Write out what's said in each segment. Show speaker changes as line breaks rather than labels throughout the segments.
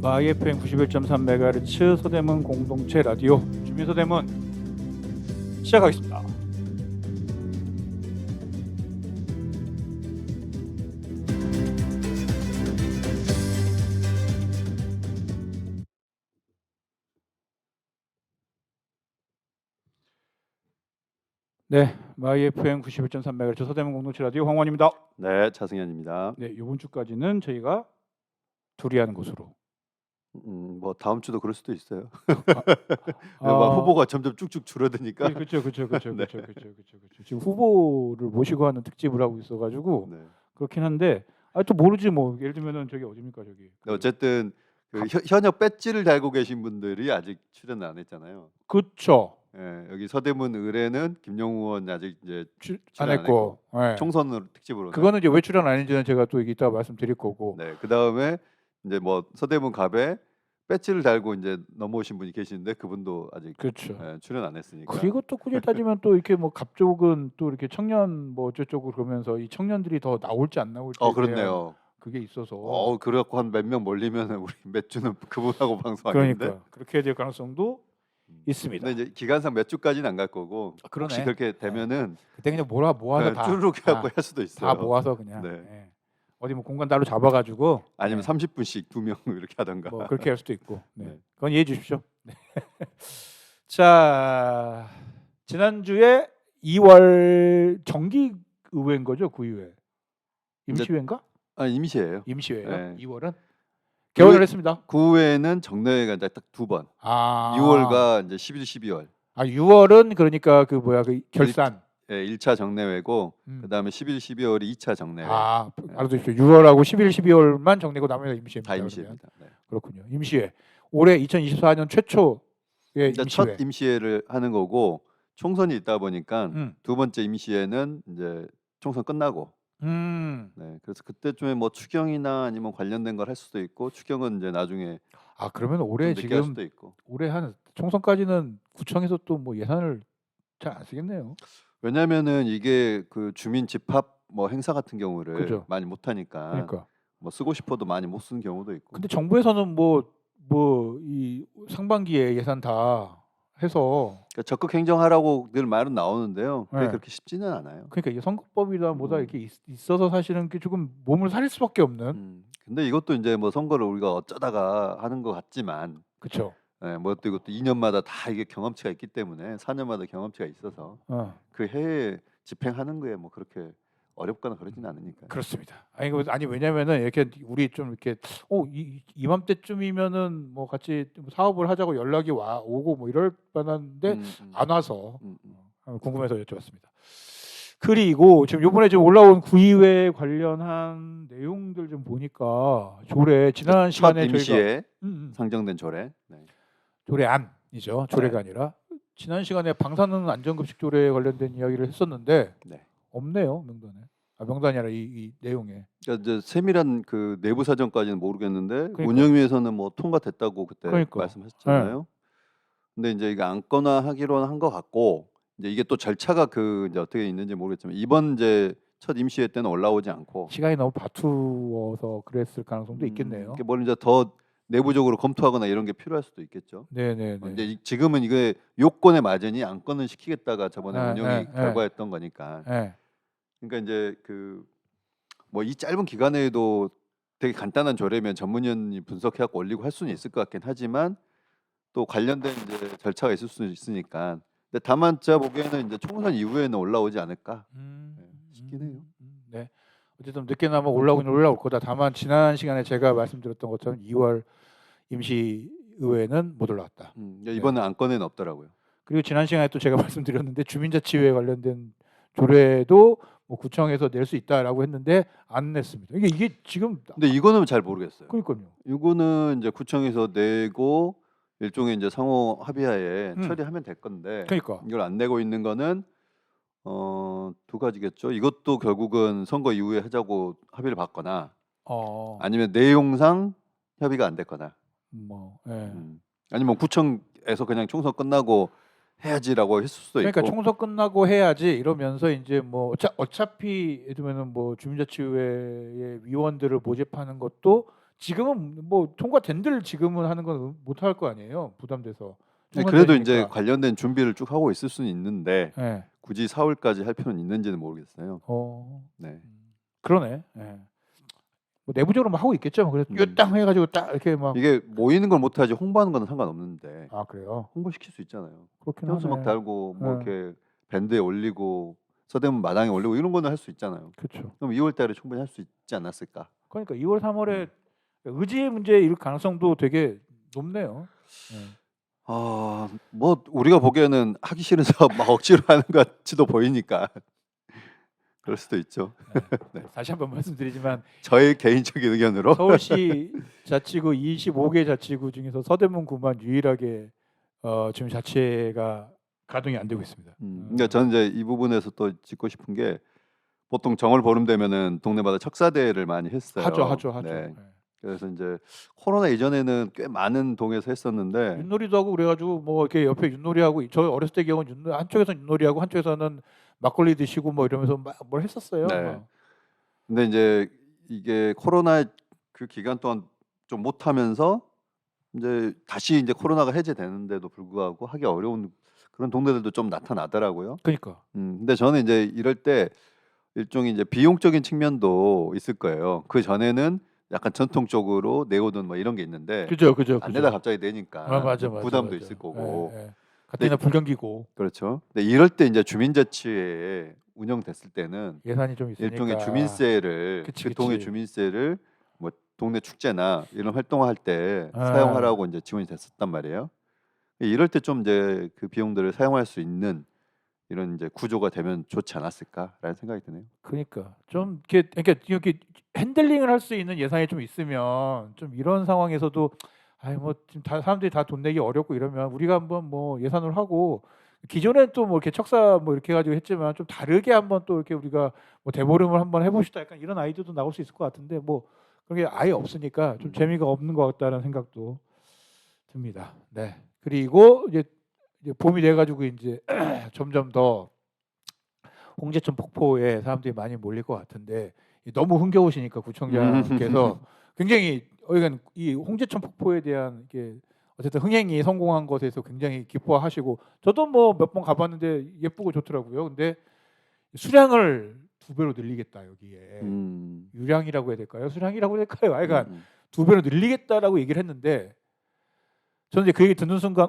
YFM 91.3MHz 서대문 공동체 라디오 주민 서대문 시작하겠습니다. 네, YFM 91.3MHz 서대문 공동체 라디오 황원입니다.
네, 차승현입니다.
네, 이번 주까지는 저희가 둘이 하는 것으로.
뭐 다음 주도 그럴 수도 있어요.
아,
후보가 점점 쭉쭉 줄어드니까.
그렇죠.
네.
지금 후보를 모시고 하는 특집을 하고 있어가지고
네.
그렇긴 한데, 또 모르지 뭐. 예를 들면은 저기 어디입니까 저기.
어쨌든 그 현역 배지를 달고 계신 분들이 아직 출연 안 했잖아요.
그렇죠.
예, 여기 서대문 의뢰는 김용우 의원 아직 이제
안
출연 안
했고, 예.
총선으로 특집으로.
그거는 이제 왜 출연 안 했는지는 제가 또 이따 말씀드릴 거고.
네, 그 다음에 이제 뭐 서대문 갑에 배지를 달고 이제 넘어오신 분이 계시는데 그분도 아직
그렇죠.
출연 안 했으니까.
그리고 또 굳이 따지면 또 이렇게 뭐 갑쪽은 또 이렇게 청년 뭐 어쩌고 그러면서 이 청년들이 더 나올지 안 나올지
그렇네요.
그게 있어서.
그래갖고 한 몇 명 몰리면 우리 몇 주는 그분하고 방송하겠는데.
그러니까 그렇게 해야 될 가능성도 있습니다.
근데 이제 기간상 몇 주까지는 안 갈 거고.
그러네.
혹시 그렇게 되면은
그때 그냥 모아서 다
쭈르륵 해갖고 할 수도 있어요.
다 모아서 그냥.
네.
예. 어디 뭐 공간 따로 잡아가지고
아니면
네.
30분씩 2명 이렇게 하던가.
뭐 그렇게 할 수도 있고. 네.
네.
그건 이해해 주십시오. 네. 자, 지난주에 2월 정기 의회인 거죠, 구의회. 임시회인가?
임시예요.
임시회요.
네.
2월은 개원을
구회-
했습니다.
9회는 정례회가 이제 딱 2번. 6월과 이제 11, 12월.
6월은 그러니까 그 뭐야 그 결산.
예, 1차 정례회고
음.
그다음에 11, 12월이 2차 정례회.
알아두십시오. 6월하고 11, 12월만 정리고 나머지가 임시회입니다.
다 임시입니다. 네.
그렇군요. 임시회. 올해 2024년 최초의
이제
임시회.
첫 임시회를 하는 거고 총선이 있다 보니까
음.
두 번째 임시회는 이제 총선 끝나고. 네, 그래서 그때쯤에 뭐 추경이나 아니면 관련된 걸 할 수도 있고 추경은 이제 나중에
그러면
좀
올해
늦게 할
지금
수도 있고.
올해 한 총선까지는 구청에서 또 뭐 예산을 잘 안 쓰겠네요.
왜냐면은 이게 그 주민 집합 뭐 행사 같은 경우를
그죠.
많이 못 하니까
그러니까.
뭐 쓰고 싶어도 많이 못 쓰는 경우도 있고.
근데 정부에서는 뭐 이 상반기에 예산 다 해서
그러니까 적극 행정하라고 늘 말은 나오는데요. 그게
네.
그렇게 쉽지는 않아요.
그러니까 이게 선거법이다 뭐다
음.
이렇게 있어서 사실은 그 조금 몸을 사릴 수밖에 없는.
근데 이것도 이제 뭐 선거를 우리가 어쩌다가 하는 것 같지만,
그렇죠.
뭐 또 이것도 2년마다 다 이게 경험치가 있기 때문에 4년마다 경험치가 있어서 그 해에 집행하는 거에 뭐 그렇게 어렵거나 그러지는 않으니까.
그렇습니다. 아니 왜냐면은 이렇게 우리 좀 이렇게 이맘때쯤이면은 뭐 같이 사업을 하자고 연락이 오고 뭐 이럴 뻔한데 안 와서 궁금해서 여쭤봤습니다. 그리고 지금 이번에 지금 올라온 구의회 관련한 내용들 좀 보니까 조례 지난 시간에 저희가
임시에 상정된 조례. 네.
조례안이죠. 조례가 아니라 지난 시간에 방사능 안전급식 조례에 관련된 이야기를 했었는데
네.
없네요 명단에. 명단이 아니라 이 내용에.
그러니까 이제 세밀한 그 내부 사정까지는 모르겠는데
그러니까.
운영위에서는 뭐 통과됐다고 그때
그러니까.
말씀하셨잖아요. 근데 이제 이게 안거나 하기로 한 것 같고 이제 이게 또 절차가 그 이제 어떻게 있는지 모르겠지만 이번 이제 첫 임시회 때는 올라오지 않고
시간이 너무 바투어서 그랬을 가능성도 있겠네요.
이게 뭘 이제 더 내부적으로 검토하거나 이런 게 필요할 수도 있겠죠.
네네네.
이제 지금은 이게 요건에 맞으니 안건은 시키겠다가 저번에
네,
운영이
네,
결과였던 거니까.
네.
그러니까 이제 그 뭐 이 짧은 기간에도 되게 간단한 조례면 전문위원이 분석해갖고 올리고 할 수는 있을 것 같긴 하지만 또 관련된 이제 절차가 있을 수 있으니까. 근데 다만 제가 보기에는 이제 총선 이후에는 올라오지 않을까 싶긴 해요.
네. 어쨌든 늦게나마 올라오긴 올라올 거다. 다만 지난 시간에 제가 말씀드렸던 것처럼 2월 임시의회는 못 올라왔다.
이번에 안건에는 없더라고요.
그리고 지난 시간에 또 제가 말씀드렸는데 주민자치회 관련된 조례도 뭐 구청에서 낼 수 있다라고 했는데 안 냈습니다. 이게 지금.
근데 이거는 잘 모르겠어요.
그러니까요.
이거는 이제 구청에서 내고 일종의 이제 상호 합의하에 처리하면 될 건데.
그러니까.
이걸 안 내고 있는 거는 두 가지겠죠. 이것도 결국은 선거 이후에 하자고 합의를 받거나 아니면 내용상 협의가 안 됐거나. 아니면 구청에서 그냥 총선 끝나고 해야지라고 했을 수도
그러니까
있고.
총선 끝나고 해야지 이러면서 이제 뭐 어차피 예를 들면은 뭐 주민자치회의 위원들을 모집하는 것도 지금은 뭐 통과된들 지금은 하는 건 못 할 거 아니에요. 부담돼서.
네, 그래도 이제
통과되니까.
관련된 준비를 쭉 하고 있을 수는 있는데
예.
굳이 4월까지 할 필요는 있는지는 모르겠어요. 네.
그러네. 예. 뭐 내부적으로 막 하고 있겠죠. 뭐 그래서
음.
딱 해가지고 딱 이렇게 막.
이게 모이는 걸 못하지 홍보하는 거는 상관없는데
아 그래요.
홍보시킬 수 있잖아요.
그렇긴
현수막
하네.
달고 뭐
네.
이렇게 밴드에 올리고 서대문 마당에 올리고 이런 거는 할 수 있잖아요.
그렇죠.
그럼 2월 달에 충분히 할 수 있지 않았을까?
그러니까 2월 3월에 의지의 문제일 가능성도 되게 높네요.
뭐 우리가 보기에는 하기 싫어서 막 억지로 하는 것 같이도 보이니까 그럴 수도 있죠.
네. 다시 한번 말씀드리지만
저의 개인적인 의견으로
서울시 자치구 25개 자치구 중에서 서대문구만 유일하게 지금 자체가 가동이 안 되고 있습니다.
그러니까 저는 이제 이 부분에서 또 짚고 싶은 게 보통 정월 보름 되면은 동네마다 척사대회를 많이 했어요.
하죠.
네.
네.
그래서 이제 코로나 이전에는 꽤 많은 동에서 했었는데
윷놀이도 하고 그래가지고 뭐 이렇게 옆에 윷놀이하고 저 어렸을 때 기억은 한쪽에서는 윷놀이하고 한쪽에서는 막걸리 드시고 뭐 이러면서 막 뭘 했었어요.
네. 근데 이제 이게 코로나 그 기간 동안 좀 못하면서 이제 다시 이제 코로나가 해제되는데도 불구하고 하기 어려운 그런 동네들도 좀 나타나더라고요.
그러니까.
근데 저는 이제 이럴 때 일종의 이제 비용적인 측면도 있을 거예요. 그 전에는 약간 전통적으로 내오던 뭐 이런 게 있는데
그죠.
안 내다 갑자기 내니까
맞아.
부담도 있을 거고.
가뜩이나 불경기고
그렇죠. 근데 이럴 때 이제 주민자치회 운영됐을 때는
예산이 좀 있으니까
일종의 주민세를
그치.
동의 주민세를 뭐 동네 축제나 이런 활동할 때
아.
사용하라고 이제 지원이 됐었단 말이에요. 이럴 때 좀 이제 그 비용들을 사용할 수 있는 이런 이제 구조가 되면 좋지 않았을까라는 생각이 드네요.
그러니까 좀 이렇게 핸들링을 할 수 있는 예산이 좀 있으면 좀 이런 상황에서도 뭐 지금 다 사람들이 다 돈 내기 어렵고 이러면 우리가 한번 뭐 예산을 하고 기존에 또 뭐 이렇게 척사 뭐 이렇게 해가지고 했지만 좀 다르게 한번 또 이렇게 우리가 뭐 대보름을 한번 해봅시다. 약간 이런 아이디어도 나올 수 있을 것 같은데 뭐 그런 게 아예 없으니까 좀 재미가 없는 것 같다는 생각도 듭니다. 네. 그리고 이제 봄이 돼가지고 이제 점점 더 홍제천 폭포에 사람들이 많이 몰릴 것 같은데 너무 흥겨우시니까 구청장께서 굉장히 이 홍제천 폭포에 대한 이게 어쨌든 흥행이 성공한 것에서 굉장히 기뻐하시고 저도 뭐 몇 번 가봤는데 예쁘고 좋더라고요. 근데 수량을 2배로 늘리겠다 여기에 유량이라고 해야 될까요? 수량이라고 해야 될까요? 하여간 2배로 늘리겠다라고 얘기를 했는데 저는 이제 그 얘기 듣는 순간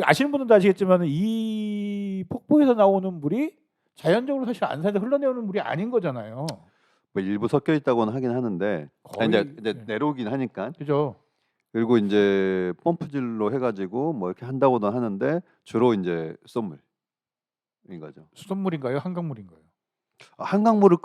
아시는 분들도 아시겠지만 이 폭포에서 나오는 물이 자연적으로 사실 안산에서 흘러내오는 물이 아닌 거잖아요.
뭐 일부 섞여 있다고는 하긴 하는데
거의,
이제 내려오긴 하니까.
그죠.
그리고 이제 펌프질로 해가지고 뭐 이렇게 한다고도 하는데 주로 이제 수돗물인 거죠.
수돗물인가요? 한강물인가요?
한강물을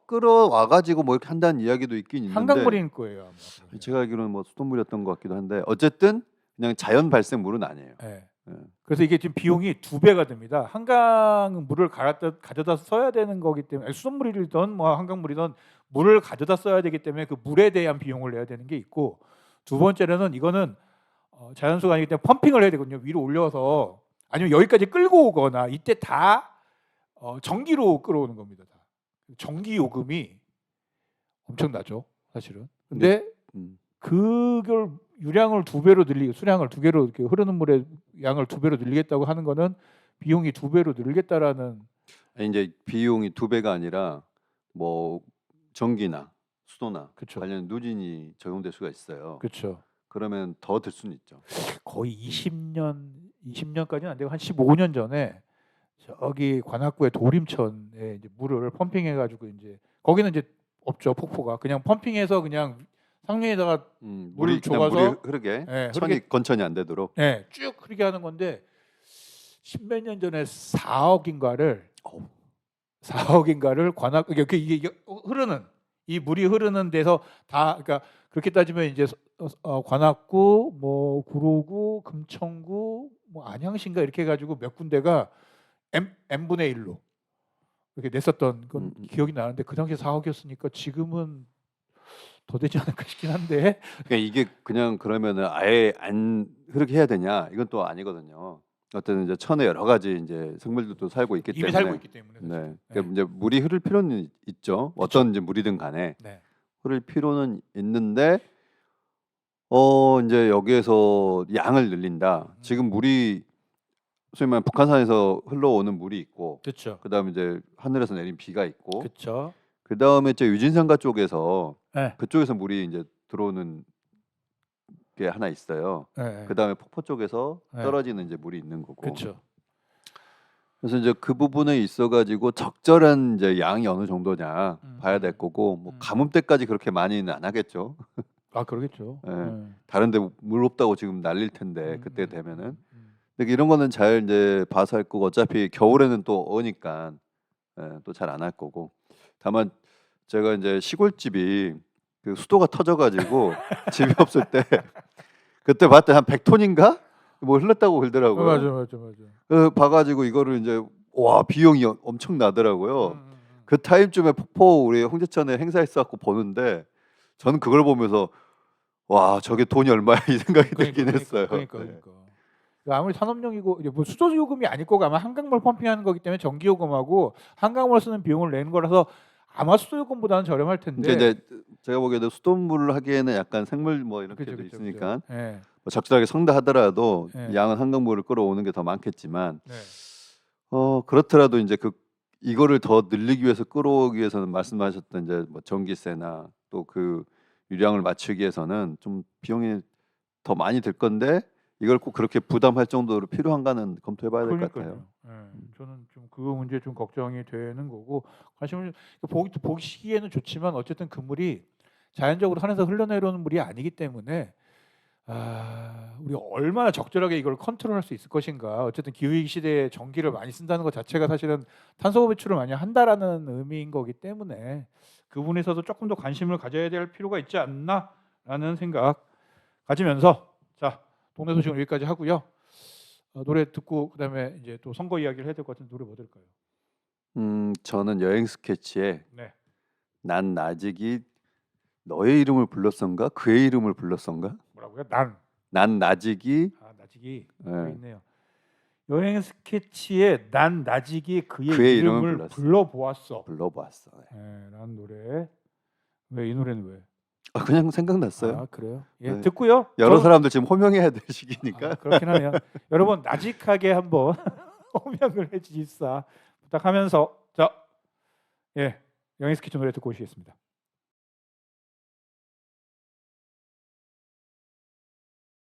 끌어와가지고 뭐 이렇게 한다는 이야기도 있긴 있는데
한강물인 거예요. 아마.
제가 알기로는 뭐 수돗물이었던 것 같기도 한데 어쨌든 그냥 자연 발생 물은 아니에요.
네.
네.
그래서 이게 지금 비용이 2배가 됩니다. 한강 물을 가져다 써야 되는 거기 때문에 수돗물이든 뭐 한강물이든 물을 가져다 써야 되기 때문에 그 물에 대한 비용을 내야 되는 게 있고 두 번째로는 이거는 자연수가 아니기 때문에 펌핑을 해야 되거든요. 위로 올려서 아니면 여기까지 끌고 오거나 이때 다 전기로 끌어오는 겁니다. 다. 전기 요금이 엄청나죠, 사실은. 근데 그걸 유량을 2배로 늘리고 수량을 2개로 이렇게 흐르는 물의 양을 2배로 늘리겠다고 하는 거는 비용이 2배로 늘겠다라는.
이제 비용이 2배가 아니라 뭐 전기나 수도나
그쵸.
관련 누진이 적용될 수가 있어요.
그렇죠.
그러면 더 들 수는 있죠.
거의 20년까지는 안 되고 한 15년 전에 저기 관악구의 도림천에 이제 물을 펌핑해가지고 이제 거기는 이제 없죠 폭포가 그냥 펌핑해서 그냥 상류에다가 물을
그냥
줘가서
물이 흐르게
네,
천이 건천이 안 되도록
네, 쭉 흐르게 하는 건데 10몇 년 전에 4억인가를 관악 이게 흐르는 이 물이 흐르는 데서 다 그러니까 그렇게 따지면 이제 관악구 뭐 구로구 금천구 뭐 안양시인가 이렇게 해가지고 몇 군데가 n분의 1로 이렇게 냈었던 건 기억이 나는데 그 당시에 4억이었으니까 지금은 더 되지 않을까 싶긴 한데.
그러니까 이게 그냥 그러면은 아예 안 흐르게 해야 되냐 이건 또 아니거든요. 어떤 이제 천에 여러 가지 이제 생물들도 살고 있기
이미
때문에
살고 있기 때문에
네. 그러니까 이제 물이 흐를 필요는 있죠. 어떤 이제 물이든 간에.
네.
흐를 필요는 있는데 이제 여기에서 양을 늘린다. 지금 물이 소위 말하면 북한산에서 흘러오는 물이 있고
그렇죠.
그다음에 이제 하늘에서 내린 비가 있고
그렇죠.
그다음에 저 유진산가 쪽에서
네.
그쪽에서 물이 이제 들어오는 게 하나 있어요.
네.
그다음에 폭포 쪽에서
네.
떨어지는 이제 물이 있는 거고.
그렇죠.
그래서 이제 그 부분에 있어 가지고 적절한 이제 양이 어느 정도냐 봐야 될 거고 뭐 가뭄 때까지 그렇게 많이는 안 하겠죠.
아 그러겠죠.
예.
네.
다른데 물 없다고 지금 난릴 텐데 그때 되면은. 근데 이런 거는 잘 이제 봐서 할 거고 어차피 겨울에는 또 오니까 또 잘 안 할 거고. 다만 제가 이제 시골집이 그 수도가 터져 가지고 집이 없을 때 그때 봤더니 한 100톤인가 뭐 흘렀다고 그러더라고요.
맞아.
그래서 봐가지고 이거를 이제 와 비용이 엄청 나더라고요. 그 타임쯤에 폭포 우리 홍제천에 행사했어갖고 보는데 저는 그걸 보면서 와 저게 돈이 얼마야 이 생각이 들긴 했어요.
그러니까.
네.
아무리 산업용이고 이제 뭐 수도 요금이 아닐 거고 아마 한강물 펌핑하는 거기 때문에 전기 요금하고 한강물 쓰는 비용을 내는 거라서 아마 수도 요금보다는 저렴할 텐데.
근데 이제 제가 보기에도 수돗물을 하기에는 약간 생물 뭐 이런 게
그죠.
있으니까
네.
뭐 적절하게 성다 하더라도
네.
양은 한강물을 끌어오는 게 더 많겠지만
네.
그렇더라도 이제 이거를 더 늘리기 위해서 끌어오기 위해서는 말씀하셨던 이제 뭐 전기세나 또 그 유량을 맞추기 위해서는 좀 비용이 더 많이 들 건데 이걸 꼭 그렇게 부담할 정도로 필요한가는 검토해봐야 될 것 같아요.
저는 좀 그 문제 좀 걱정이 되는 거고 관심을 보시기에는 좋지만 어쨌든 그 물이 자연적으로 산에서 흘러내려오는 물이 아니기 때문에 우리가 얼마나 적절하게 이걸 컨트롤할 수 있을 것인가. 어쨌든 기후위기 시대에 전기를 많이 쓴다는 것 자체가 사실은 탄소 배출을 많이 한다라는 의미인 거기 때문에 그 부분에서도 조금 더 관심을 가져야 될 필요가 있지 않나라는 생각 가지면서 자 동네 소식은 여기까지 하고요. 노래 듣고 그다음에 이제 또 선거 이야기를 해야 될 것 같은데 노래 뭐 들을까요?
저는 여행 스케치에
네.
난 나직이 너의 이름을 불렀던가 그의 이름을 불렀던가
뭐라고요?
난 나직이
나직이
네.
있네요. 여행 스케치에 난 나직이
그의 이름을
이름을 불러보았어.
네.
라는 노래. 왜 이 노래는 왜?
그냥 생각났어요.
그래요? 예,
네.
듣고요.
여러 사람들 지금 호명해야 될 시기니까.
그렇긴 하네요. 여러분 나직하게 한번 호명을 해주십사 부탁하면서 여행 스케치 노래 듣고 오시겠습니다.